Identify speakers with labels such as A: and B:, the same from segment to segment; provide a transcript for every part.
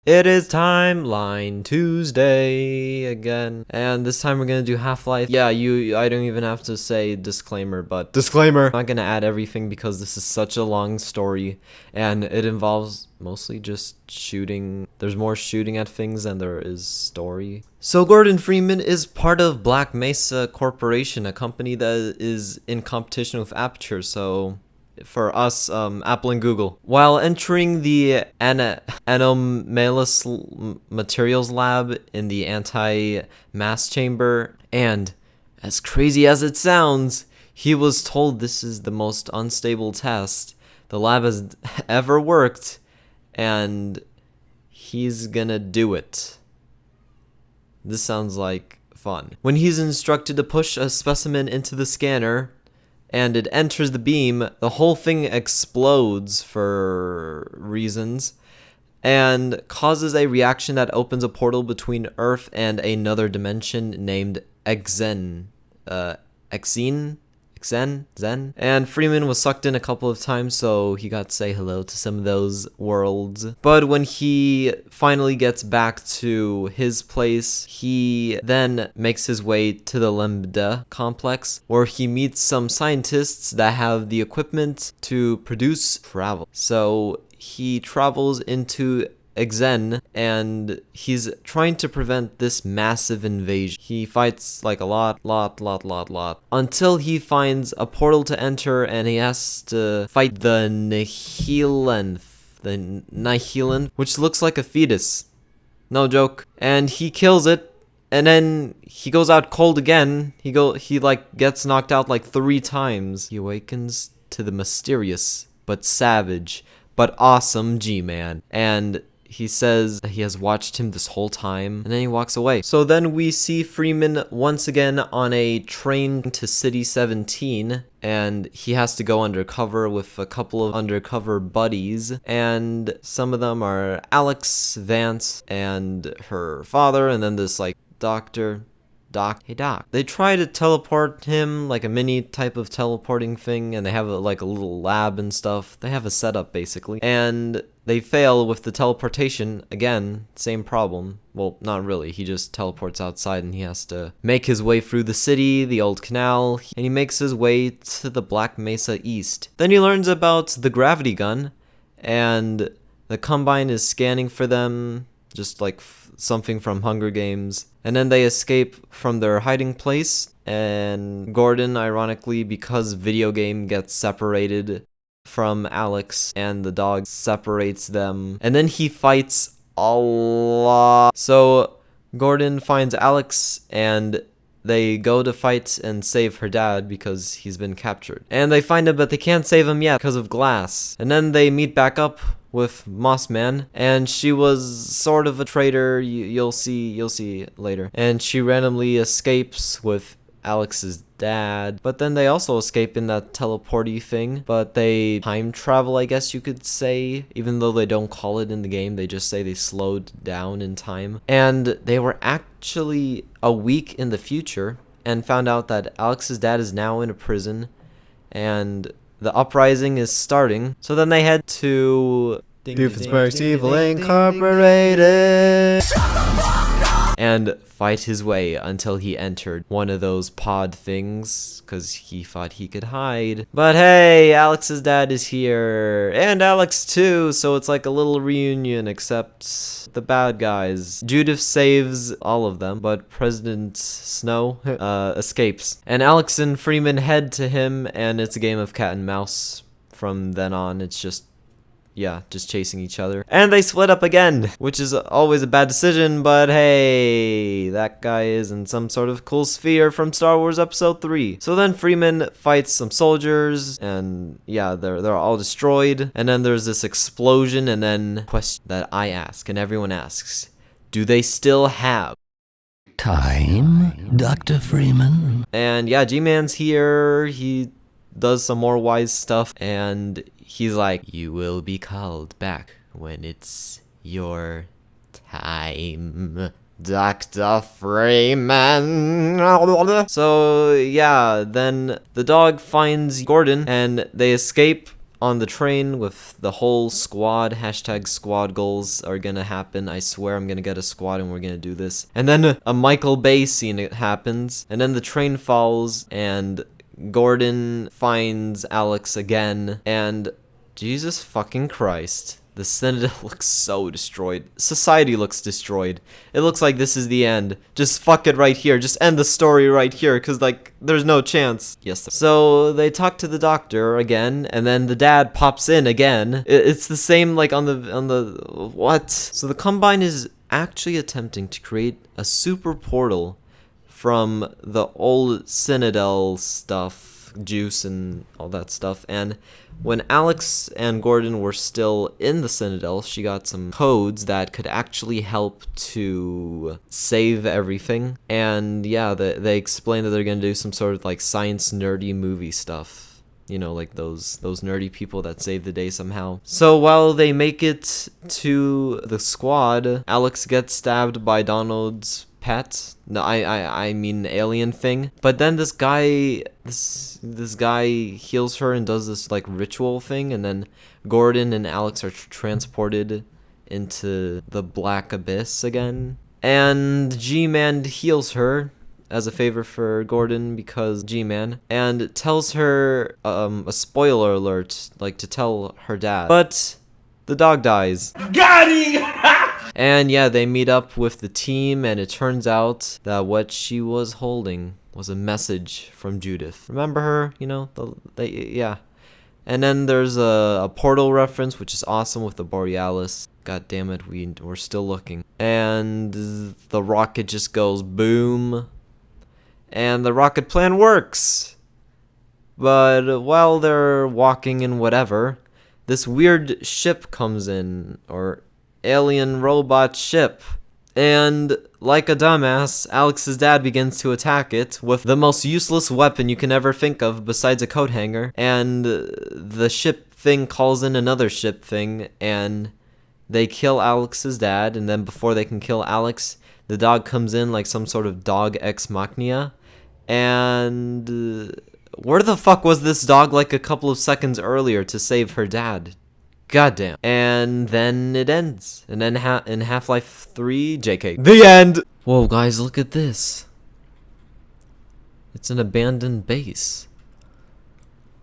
A: It is Timeline Tuesday again, and this time we're gonna do Half-Life. Yeah, I don't even have to say disclaimer, but disclaimer! I'm not gonna add everything because this is such a long story, and it involves mostly just shooting. There's more shooting at things than there is story. So Gordon Freeman is part of Black Mesa Corporation, a company that is in competition with Aperture, so for us, Apple and Google. While entering the anomalous materials lab in the anti-mass chamber, and as crazy as it sounds, he was told this is the most unstable test the lab has ever worked, and he's gonna do it. This sounds like fun. When he's instructed to push a specimen into the scanner, and it enters the beam, the whole thing explodes for reasons, and causes a reaction that opens a portal between Earth and another dimension named Xen. Zen. And Freeman was sucked in a couple of times, so he got to say hello to some of those worlds. But when he finally gets back to his place, he then makes his way to the Lambda complex, where he meets some scientists that have the equipment to produce travel. So he travels into Xen, and he's trying to prevent this massive invasion. He fights like a lot, until he finds a portal to enter, and he has to fight the Nihilanth, which looks like a fetus. No joke. And he kills it, and then he goes out cold again. He gets knocked out like 3 times. He awakens to the mysterious, but savage, but awesome G-Man. And he says that he has watched him this whole time, and then he walks away. So then we see Freeman once again on a train to City 17, and he has to go undercover with a couple of undercover buddies, and some of them are Alex Vance and her father, and then this like doctor. Hey Doc. They try to teleport him, like a mini type of teleporting thing, and they have a little lab and stuff. They have a setup basically, and they fail with the teleportation. Again, same problem. Well, not really. He just teleports outside, and he has to make his way through the city, the old canal, and he makes his way to the Black Mesa East. Then he learns about the gravity gun, and the Combine is scanning for them, just like something from Hunger Games. And then they escape from their hiding place, and Gordon, ironically, because video game gets separated from Alex and the dog separates them, and then he fights a lot. So Gordon finds Alex, and they go to fight and save her dad because he's been captured. And they find him, but they can't save him yet because of glass. And then they meet back up with Mossman, and she was sort of a traitor. You'll see later. And she randomly escapes with Alex's dad, but then they also escape in that teleporty thing, but they time travel, I guess you could say, even though they don't call it in the game. They just say they slowed down in time, and they were actually a week in the future and found out that Alex's dad is now in a prison, and the uprising is starting. So then they head to Doofenshmirtz Evil Incorporated and fight his way until he entered one of those pod things, because he thought he could hide. But hey, Alex's dad is here, and Alex too, so it's like a little reunion, except the bad guys. Judith saves all of them, but President Snow escapes. And Alex and Freeman head to him, and it's a game of cat and mouse. From then on, it's just chasing each other. And they split up again, which is always a bad decision, but hey, that guy is in some sort of cool sphere from Star Wars Episode 3. So then Freeman fights some soldiers, and yeah, they're all destroyed. And then there's this explosion, and then question that I ask, and everyone asks, do they still have
B: time, Dr. Freeman?
A: And yeah, G-Man's here. He does some more wise stuff, and he's like, you will be called back when it's your time, Dr. Freeman. So yeah, then the dog finds Gordon, and they escape on the train with the whole squad. Hashtag squad goals are gonna happen. I swear I'm gonna get a squad and we're gonna do this. And then a Michael Bay scene happens. And then the train falls and Gordon finds Alex again. And Jesus fucking Christ. The Citadel looks so destroyed. Society looks destroyed. It looks like this is the end. Just fuck it right here. Just end the story right here, because, like, there's no chance. Yes. So they talk to the doctor again, and then the dad pops in again. It's the same, like, on the what? So the Combine is actually attempting to create a super portal from the old Citadel stuff, juice and all that stuff, and when Alex and Gordon were still in the Citadel, she got some codes that could actually help to save everything. And yeah, they explained that they're gonna do some sort of like science nerdy movie stuff. You know, like those nerdy people that save the day somehow. So while they make it to the squad, Alex gets stabbed by Donald's pet. No, I mean alien thing. But then this guy heals her and does this like ritual thing, and then Gordon and Alex are transported into the black abyss again. And G-Man heals her as a favor for Gordon because G-Man, and tells her a spoiler alert, like to tell her dad. But the dog dies. Got him! And yeah, they meet up with the team, and it turns out that what she was holding was a message from Judith. Remember her? You know, yeah. And then there's a portal reference, which is awesome with the Borealis. God damn it, we're still looking. And the rocket just goes boom. And the rocket plan works. But while they're walking and whatever, this weird ship comes in, or alien robot ship, and like a dumbass, Alex's dad begins to attack it with the most useless weapon you can ever think of besides a coat hanger, and the ship thing calls in another ship thing, and they kill Alex's dad. And then before they can kill Alex, the dog comes in like some sort of dog ex machina. And where the fuck was this dog like a couple of seconds earlier to save her dad? Goddamn. And then it ends. And then in Half-Life 3, JK. The end! Whoa, guys, look at this. It's an abandoned base.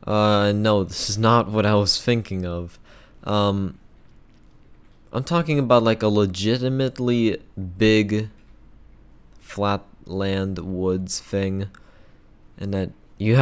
A: No, this is not what I was thinking of. I'm talking about like a legitimately big flatland woods thing. And that you have